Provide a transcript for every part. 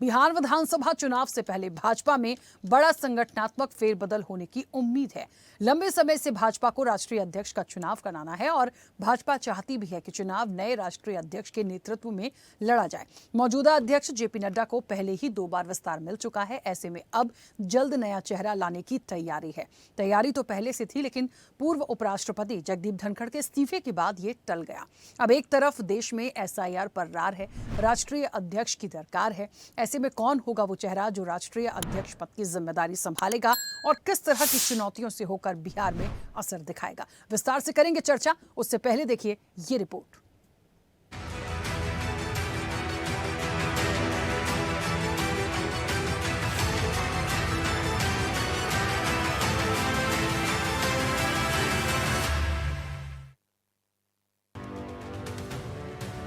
बिहार विधानसभा चुनाव से पहले भाजपा में बड़ा संगठनात्मक फेरबदल होने की उम्मीद है। लंबे समय से भाजपा को राष्ट्रीय अध्यक्ष का चुनाव कराना है और भाजपा चाहती भी है कि चुनाव नए राष्ट्रीय अध्यक्ष के नेतृत्व में लड़ा जाए। मौजूदा अध्यक्ष जेपी नड्डा को पहले ही 2 बार विस्तार मिल चुका है। ऐसे में अब जल्द नया चेहरा लाने की तैयारी है। तैयारी तो पहले से थी, लेकिन पूर्व उपराष्ट्रपति जगदीप धनखड़ के इस्तीफे के बाद ये टल गया। अब एक तरफ देश में SIR पर रार है, राष्ट्रीय अध्यक्ष की दरकार है। ऐसे में कौन होगा वो चेहरा जो राष्ट्रीय अध्यक्ष पद की जिम्मेदारी संभालेगा और किस तरह की चुनौतियों से होकर बिहार में असर दिखाएगा? विस्तार से करेंगे चर्चा। उससे पहले देखिए ये रिपोर्ट।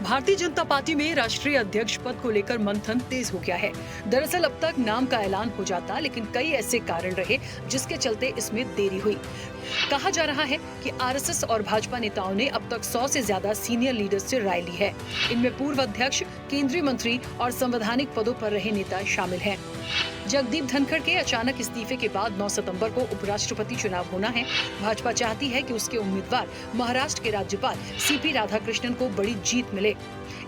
भारतीय जनता पार्टी में राष्ट्रीय अध्यक्ष पद को लेकर मंथन तेज हो गया है। दरअसल अब तक नाम का ऐलान हो जाता, लेकिन कई ऐसे कारण रहे जिसके चलते इसमें देरी हुई। कहा जा रहा है कि RSS और भाजपा नेताओं ने अब तक 100 से ज्यादा सीनियर लीडर्स से राय ली है। इनमें पूर्व अध्यक्ष, केंद्रीय मंत्री और संवैधानिक पदों पर रहे नेता शामिल हैं। जगदीप धनखड़ के अचानक इस्तीफे के बाद 9 सितंबर को उपराष्ट्रपति चुनाव होना है। भाजपा चाहती है कि उसके उम्मीदवार महाराष्ट्र के राज्यपाल CP राधाकृष्णन को बड़ी जीत मिले।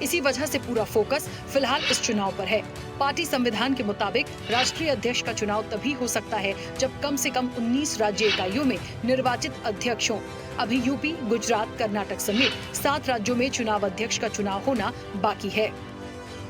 इसी वजह से पूरा फोकस फिलहाल इस चुनाव पर है। पार्टी संविधान के मुताबिक राष्ट्रीय अध्यक्ष का चुनाव तभी हो सकता है जब कम से कम 19 राज्य इकाइयों में निर्वाचित अध्यक्ष हों। अभी यूपी, गुजरात, कर्नाटक समेत 7 राज्यों में चुनाव अध्यक्ष का चुनाव होना बाकी है।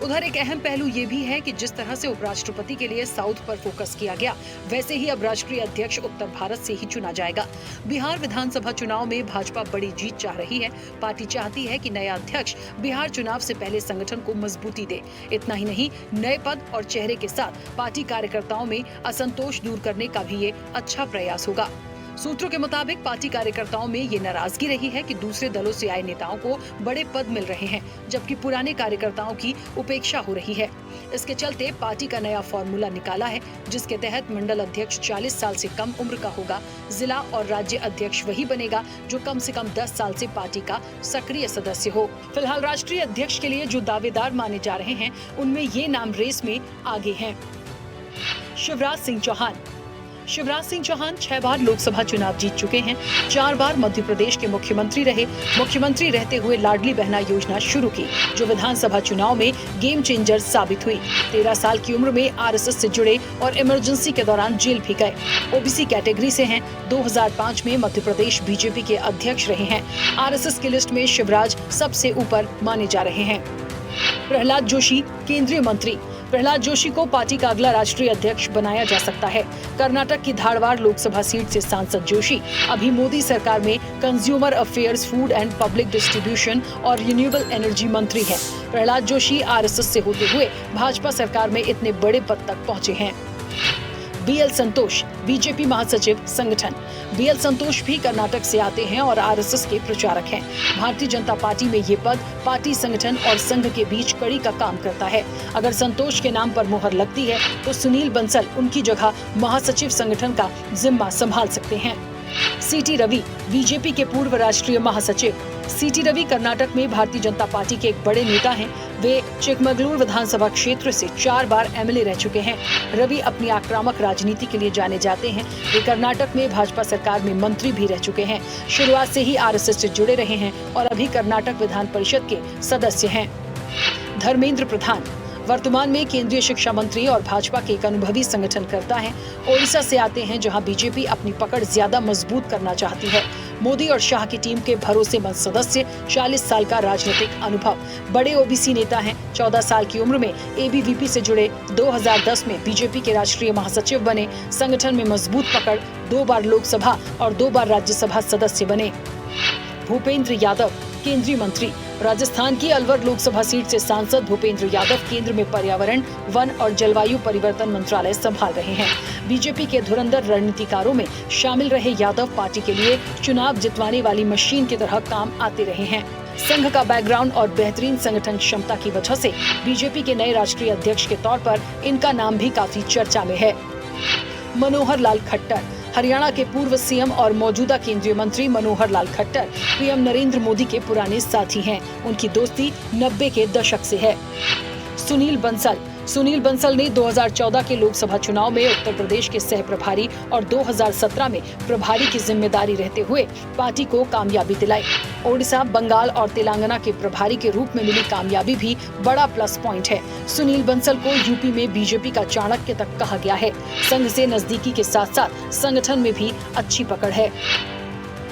उधर एक अहम पहलू ये भी है कि जिस तरह से उपराष्ट्रपति के लिए साउथ पर फोकस किया गया, वैसे ही अब राष्ट्रीय अध्यक्ष उत्तर भारत से ही चुना जाएगा। बिहार विधानसभा चुनाव में भाजपा बड़ी जीत चाह रही है। पार्टी चाहती है कि नया अध्यक्ष बिहार चुनाव से पहले संगठन को मजबूती दे। इतना ही नहीं, नए पद और चेहरे के साथ पार्टी कार्यकर्ताओं में असंतोष दूर करने का भी ये अच्छा प्रयास होगा। सूत्रों के मुताबिक पार्टी कार्यकर्ताओं में ये नाराजगी रही है कि दूसरे दलों से आए नेताओं को बड़े पद मिल रहे हैं, जबकि पुराने कार्यकर्ताओं की उपेक्षा हो रही है। इसके चलते पार्टी का नया फॉर्मूला निकाला है, जिसके तहत मंडल अध्यक्ष 40 साल से कम उम्र का होगा। जिला और राज्य अध्यक्ष वही बनेगा जो कम से कम 10 साल से पार्टी का सक्रिय सदस्य हो। फिलहाल राष्ट्रीय अध्यक्ष के लिए जो दावेदार माने जा रहे हैं, उनमें ये नाम रेस में आगे हैं। शिवराज सिंह चौहान 6 बार लोकसभा चुनाव जीत चुके हैं। 4 बार मध्य प्रदेश के मुख्यमंत्री रहे। मुख्यमंत्री रहते हुए लाडली बहना योजना शुरू की, जो विधानसभा चुनाव में गेम चेंजर साबित हुई। 13 साल की उम्र में RSS से जुड़े और इमरजेंसी के दौरान जेल भी गए। OBC कैटेगरी से हैं। 2005 में मध्य प्रदेश BJP के अध्यक्ष रहे हैं। RSS की लिस्ट में शिवराज सबसे ऊपर माने जा रहे हैं। प्रहलाद जोशी, केंद्रीय मंत्री। प्रहलाद जोशी को पार्टी का अगला राष्ट्रीय अध्यक्ष बनाया जा सकता है। कर्नाटक की धारवाड़ लोकसभा सीट से सांसद जोशी अभी मोदी सरकार में consumer affairs, food and public distribution और रिन्यूएबल एनर्जी मंत्री हैं। प्रहलाद जोशी RSS से होते हुए भाजपा सरकार में इतने बड़े पद तक पहुंचे हैं। BL संतोष, BJP महासचिव संगठन। BL संतोष भी कर्नाटक से आते हैं और RSS के प्रचारक हैं। भारतीय जनता पार्टी में ये पद पार्टी, संगठन और संघ के बीच कड़ी का काम करता है। अगर संतोष के नाम पर मुहर लगती है तो सुनील बंसल उनकी जगह महासचिव संगठन का जिम्मा संभाल सकते हैं। CT रवि, BJP के पूर्व राष्ट्रीय महासचिव। CT रवि कर्नाटक में भारतीय जनता पार्टी के एक बड़े नेता हैं। वे चिकमगलूर विधानसभा क्षेत्र से 4 बार MLA रह चुके हैं। रवि अपनी आक्रामक राजनीति के लिए जाने जाते हैं। वे कर्नाटक में भाजपा सरकार में मंत्री भी रह चुके हैं। शुरुआत से ही RSS से जुड़े रहे हैं और अभी कर्नाटक विधान परिषद के सदस्य हैं। धर्मेंद्र प्रधान वर्तमान में केंद्रीय शिक्षा मंत्री और भाजपा के एक अनुभवी संगठनकर्ता हैं। ओडिशा से आते हैं, जहां BJP अपनी पकड़ ज्यादा मजबूत करना चाहती है। मोदी और शाह की टीम के भरोसेमंद सदस्य, 40 साल का राजनीतिक अनुभव, बड़े OBC नेता हैं। 14 साल की उम्र में ABVP से जुड़े, 2010 में BJP के राष्ट्रीय महासचिव बने। संगठन में मजबूत पकड़, 2 बार लोकसभा और 2 बार राज्यसभा सदस्य बने। भूपेंद्र यादव, केंद्रीय मंत्री। राजस्थान की अलवर लोकसभा सीट से सांसद भूपेंद्र यादव केंद्र में पर्यावरण, वन और जलवायु परिवर्तन मंत्रालय संभाल रहे हैं। BJP के धुरंधर रणनीतिकारों में शामिल रहे यादव पार्टी के लिए चुनाव जितवाने वाली मशीन की तरह काम आते रहे हैं। संघ का बैकग्राउंड और बेहतरीन संगठन क्षमता की वजह से BJP के नए राष्ट्रीय अध्यक्ष के तौर पर इनका नाम भी काफी चर्चा में है। मनोहर लाल खट्टर, हरियाणा के पूर्व CM और मौजूदा केंद्रीय मंत्री मनोहर लाल खट्टर PM नरेंद्र मोदी के पुराने साथी हैं। उनकी दोस्ती 90 के दशक से है। सुनील बंसल, सुनील बंसल ने 2014 के लोकसभा चुनाव में उत्तर प्रदेश के सह प्रभारी और 2017 में प्रभारी की जिम्मेदारी रहते हुए पार्टी को कामयाबी दिलाई। ओडिशा, बंगाल और तेलंगाना के प्रभारी के रूप में मिली कामयाबी भी बड़ा प्लस पॉइंट है। सुनील बंसल को यूपी में बीजेपी का चाणक्य तक कहा गया है। संघ से नजदीकी के साथ साथ संगठन में भी अच्छी पकड़ है।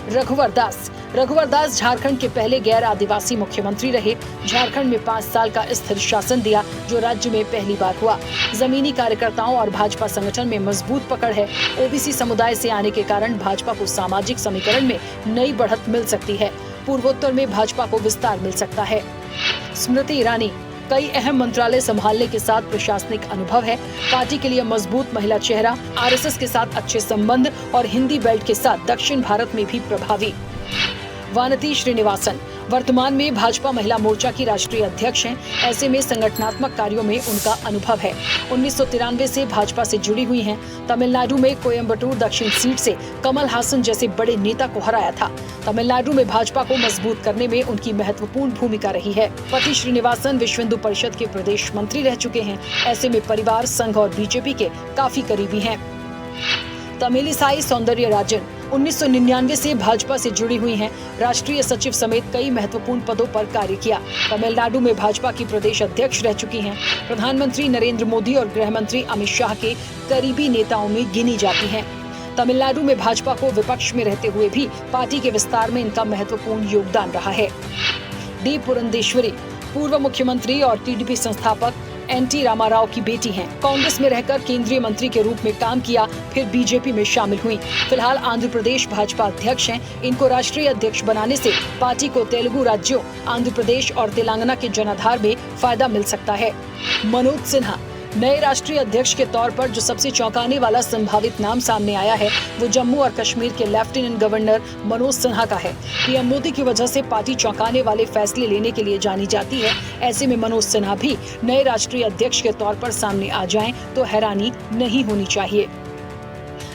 रघुवर दास झारखंड के पहले गैर आदिवासी मुख्यमंत्री रहे। झारखंड में 5 साल का स्थिर शासन दिया, जो राज्य में पहली बार हुआ। जमीनी कार्यकर्ताओं और भाजपा संगठन में मजबूत पकड़ है। ओबीसी समुदाय से आने के कारण भाजपा को सामाजिक समीकरण में नई बढ़त मिल सकती है। पूर्वोत्तर में भाजपा को विस्तार मिल सकता है। स्मृति ईरानी, कई अहम मंत्रालय संभालने के साथ प्रशासनिक अनुभव है। पार्टी के लिए मजबूत महिला चेहरा, आरएसएस के साथ अच्छे संबंध और हिंदी बेल्ट के साथ दक्षिण भारत में भी प्रभावी। वानती श्रीनिवासन, वर्तमान में भाजपा महिला मोर्चा की राष्ट्रीय अध्यक्ष हैं। ऐसे में संगठनात्मक कार्यों में उनका अनुभव है। 1993 से भाजपा से जुड़ी हुई हैं। तमिलनाडु में कोयम्बटूर दक्षिण सीट से कमल हासन जैसे बड़े नेता को हराया था। तमिलनाडु में भाजपा को मजबूत करने में उनकी महत्वपूर्ण भूमिका रही है। पति श्रीनिवासन विश्व हिंदू परिषद के प्रदेश मंत्री रह चुके हैं। ऐसे में परिवार, संघ और बीजेपी के काफी करीबी हैं। तमिलिसाई सौंदर्यराजन 1999 से भाजपा से जुड़ी हुई हैं। राष्ट्रीय सचिव समेत कई महत्वपूर्ण पदों पर कार्य किया। तमिलनाडु में भाजपा की प्रदेश अध्यक्ष रह चुकी हैं। प्रधानमंत्री नरेंद्र मोदी और गृह मंत्री अमित शाह के करीबी नेताओं में गिनी जाती हैं। तमिलनाडु में भाजपा को विपक्ष में रहते हुए भी पार्टी के विस्तार में इनका महत्वपूर्ण योगदान रहा है। डी पुरंदेश्वरी, पूर्व मुख्यमंत्री और टीडीपी संस्थापक एनटी रामाराव की बेटी हैं। कांग्रेस में रहकर केंद्रीय मंत्री के रूप में काम किया, फिर बीजेपी में शामिल हुई। फिलहाल आंध्र प्रदेश भाजपा अध्यक्ष हैं। इनको राष्ट्रीय अध्यक्ष बनाने से पार्टी को तेलुगु राज्यों आंध्र प्रदेश और तेलंगाना के जनाधार में फायदा मिल सकता है। मनोज सिन्हा, नए राष्ट्रीय अध्यक्ष के तौर पर जो सबसे चौंकाने वाला संभावित नाम सामने आया है वो जम्मू और कश्मीर के लेफ्टिनेंट गवर्नर मनोज सिन्हा का है। पीएम मोदी की वजह से पार्टी चौंकाने वाले फैसले लेने के लिए जानी जाती है। ऐसे में मनोज सिन्हा भी नए राष्ट्रीय अध्यक्ष के तौर पर सामने आ जाएं तो हैरानी नहीं होनी चाहिए।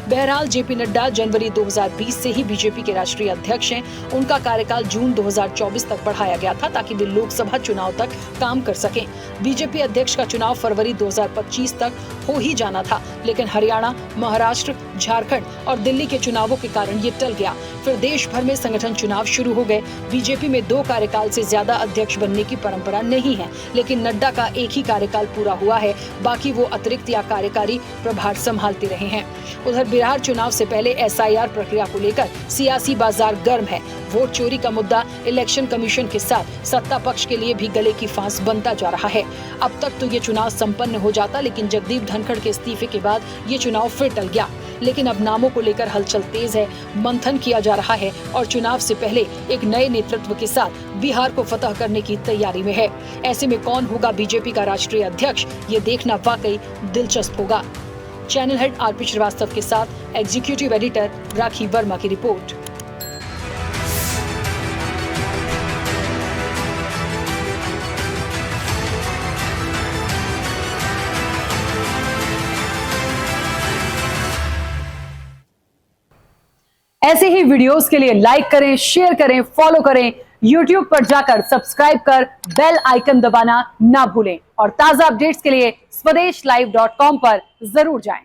बहरहाल जेपी नड्डा जनवरी 2020 से ही बीजेपी के राष्ट्रीय अध्यक्ष हैं। उनका कार्यकाल जून 2024 तक बढ़ाया गया था ताकि वे लोकसभा चुनाव तक काम कर सकें। बीजेपी अध्यक्ष का चुनाव फरवरी 2025 तक हो ही जाना था, लेकिन हरियाणा, महाराष्ट्र, झारखंड और दिल्ली के चुनावों के कारण ये टल गया। फिर देश भर में संगठन चुनाव शुरू हो गए। बीजेपी में 2 कार्यकाल से ज्यादा अध्यक्ष बनने की परंपरा नहीं है, लेकिन नड्डा का एक ही कार्यकाल पूरा हुआ है। बाकी वो अतिरिक्त या कार्यकारी प्रभार संभालते रहे हैं। उधर बिहार चुनाव से पहले एसआईआर प्रक्रिया को लेकर सियासी बाजार गर्म है। वोट चोरी का मुद्दा इलेक्शन कमीशन के साथ सत्ता पक्ष के लिए भी गले की फांस बनता जा रहा है। अब तक तो ये चुनाव संपन्न हो जाता, लेकिन जगदीप धनखड़ के इस्तीफे के बाद ये चुनाव फिर टल गया। लेकिन अब नामों को लेकर हलचल तेज है, मंथन किया जा रहा है और चुनाव से पहले एक नए नेतृत्व के साथ बिहार को फतह करने की तैयारी में है। ऐसे में कौन होगा बीजेपी का राष्ट्रीय अध्यक्ष, ये देखना वाकई दिलचस्प होगा। चैनल हेड आरपी श्रीवास्तव के साथ एग्जीक्यूटिव एडिटर राखी वर्मा की रिपोर्ट। ऐसे ही वीडियोस के लिए लाइक करें, शेयर करें, फॉलो करें। YouTube पर जाकर सब्सक्राइब कर बेल आइकन दबाना ना भूलें और ताजा अपडेट्स के लिए swedeshlive.com पर जरूर जाएं।